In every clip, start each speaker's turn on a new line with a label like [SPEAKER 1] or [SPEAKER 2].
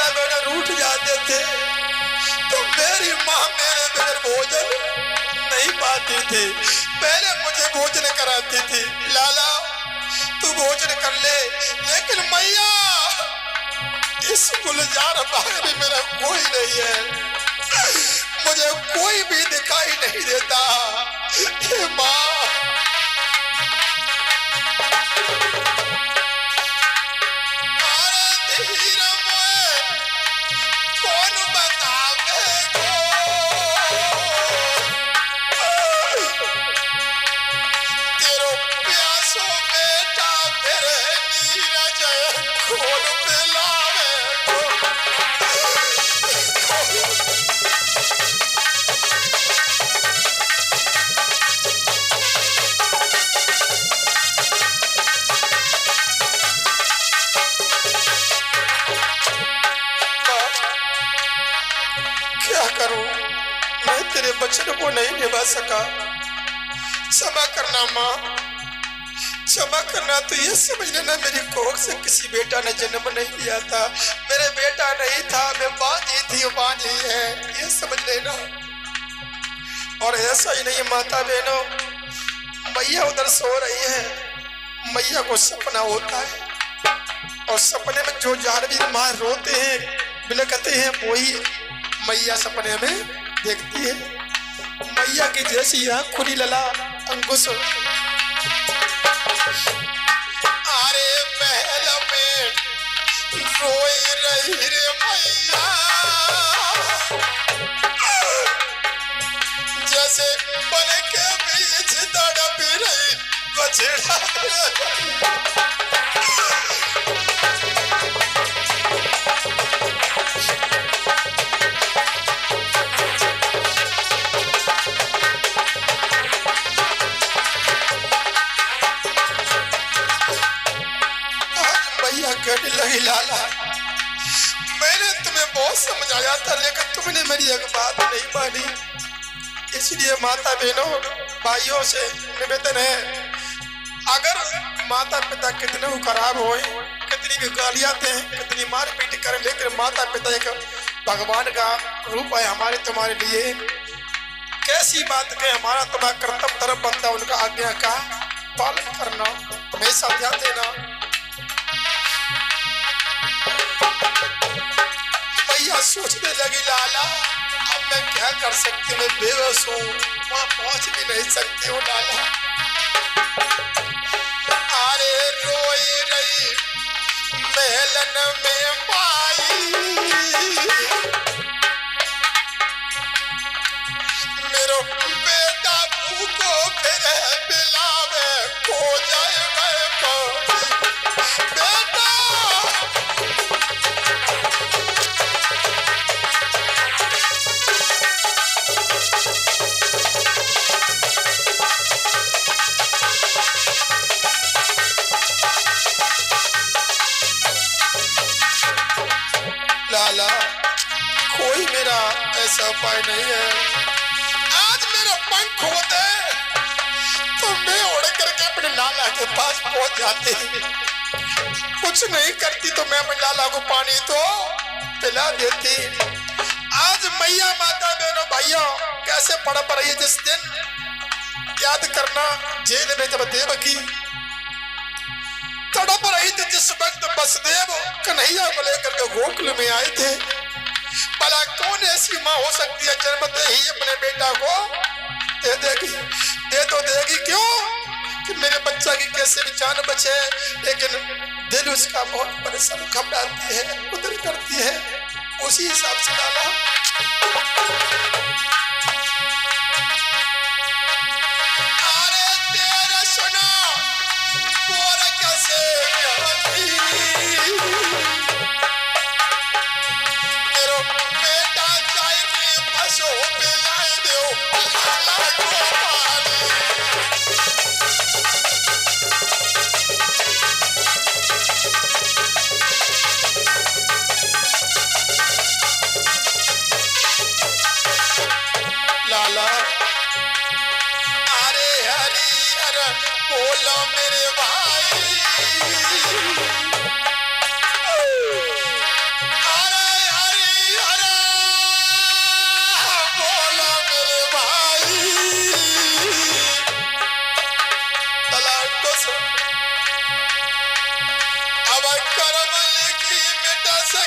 [SPEAKER 1] माता बहन रूठ जाते थे तो मेरी माँ मेरे बगैर भोजन नहीं पाती थी। पहले मुझे भोजन कराती थी, लाला तू भोजन कर ले, लेकिन मैया इस गुलजार बाग में मेरा कोई नहीं है, मुझे कोई भी दिखाई नहीं देता। हे माँ तेरे वचन को नहीं निभा सका, क्षमा करना माँ, क्षमा करना। तो ये समझ लेना मेरी कोख से किसी बेटा ने जन्म नहीं लिया था, मेरे बेटा नहीं था, मैं बांझी थी, बांझी है, ये समझ लेना। और ऐसा ही नहीं माता बहनों, मैया उधर सो रही है, मैया को सपना होता है और सपने में जो जानवीर माँ रोते हैं बिलखते हैं वही मैया सपने में देखती है। मैया की जैसी आँख खुली लला अंकुश, अरे महल में रोई रही रे मैया, जैसे बन के बीच तड़प रही बछड़ा। कहने लगी लाला मैंने तुम्हें बहुत समझाया था लेकिन तुमने मेरी एक बात नहीं मानी, इसलिए माता बहनों भाइयों से निवेदन है, अगर माता पिता कितने भी खराब होए, कितनी भी गालियां दें, कितनी मारपीट करें, लेकिन माता पिता एक भगवान का रूप है हमारे तुम्हारे लिए। कैसी बात कहें, हमारा तुम्हारा कर्तव्य धर्म बनता है उनका आज्ञा का पालन करना, हमेशा ध्यान देना। मैया सोचने लगी लाला अब मैं क्या कर सकती हूँ, मैं बेबस हूँ, वहां पहुंच भी नहीं सकती हूँ लाला। अरे रोई रही महलन में माई, मेरो बेटा भूखो फिर पिलावे खो जाए बेटा। लाला कोई मेरा ऐसा उपाय नहीं है, आज मेरा पंख होते तो मैं उड़ करके अपने लाला के पास पहुंच जाती, कुछ नहीं करती तो मैं अपने लाला को पानी तो पिला देती। आज मैया माता बहनों भाइयों कैसे पड़ रही है, जिस दिन याद करना जेल में जब देवकी तड़प रही थी, जिस वक्त वसुदेव कन्हैया को लेकर के गोकुल में आए थे, भला कौन ऐसी माँ हो सकती है जन्मते ही अपने बेटा को दे देगी, दे तो देगी क्यों कि मेरे बच्चा की कैसे भी जान बचे, लेकिन दिल उसका बहुत परेशान घबराती है, उधर करती है, उसी हिसाब से डाला। अरे तेरा सुना और कैसे मेरो बेटा जाएगी पशु पिलाए दो लाला को पानी। लाला अरे हरी हर बोलो मेरे भाई, अरे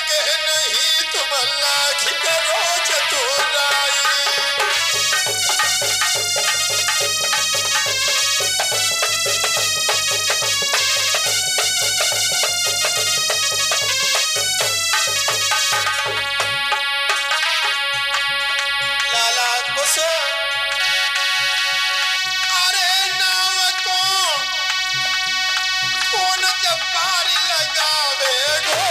[SPEAKER 1] लागे नहीं तुम लाख करो चतुराई। लाला कुछ अरे नाव को कौन जब पारी लगावे गो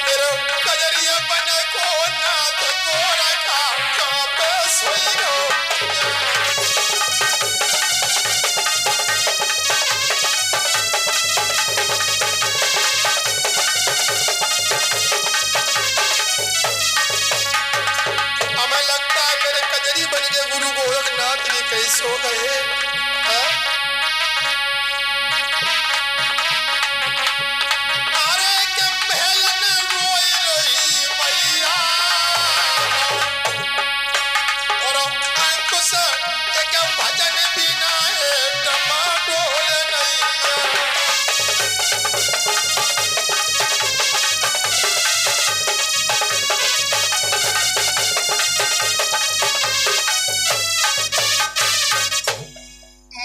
[SPEAKER 1] मेरे कजरिया बने को नाथ को रखा कांपे सोई गो। हमें लगता है मेरे कजरी बन के गुरु गोरखनाथ भी कहीं सो गए। हाँ? अरे के महलन रोई रही मैया और अंकुश एक भजन बिना है टमाटोल नैया।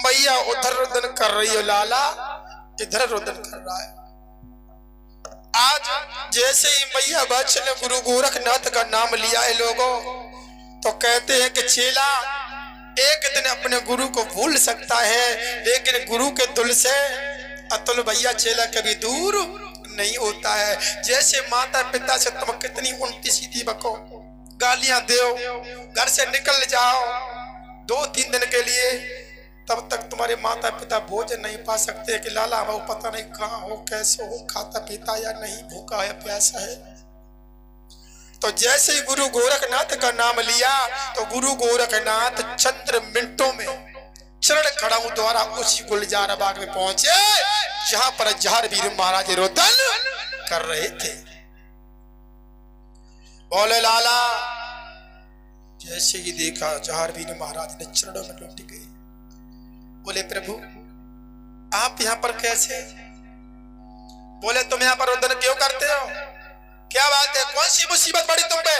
[SPEAKER 1] मैया उधर रुदन कर रही है, लाला इधर रुदन कर रहा है। आज जैसे ही मैया बच्चे ने गुरु गोरखनाथ का नाम लिया है लोगों, तो कहते हैं कि चेला एक दिन अपने गुरु को भूल सकता है, लेकिन गुरु के दिल से अतुल भैया चेला कभी दूर नहीं होता है। जैसे माता पिता से तुम कितनी उल्टी सीधी बको, गालियां दो, घर से निकल जाओ 2-3 दिन के लिए, तब तक तुम्हारे माता पिता भोजन नहीं पा सकते कि लाला बाबू पता नहीं कहाँ हो, कैसे हो, खाता पीता या नहीं, भूखा है प्यासा है। तो जैसे ही गुरु गोरखनाथ का नाम लिया तो गुरु गोरखनाथ चंद्र मिनटों में चरण खड़ाऊ द्वारा उसी गुलजार बाग में पहुंचे जहां पर जहार वीर महाराज रोदन कर रहे थे। बोले लाला, जैसे ही देखा जहार वीर महाराज ने चरणों में लौट गए। बोले प्रभु आप यहाँ पर कैसे? बोले तुम यहाँ पर रोदन क्यों करते हो? क्या बात है, कौन सी मुसीबत पड़ी तुम पे?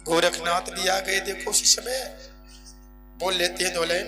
[SPEAKER 1] गोरखनाथ भी आ गए, देखो उसी समय बोल लेते हैं दोले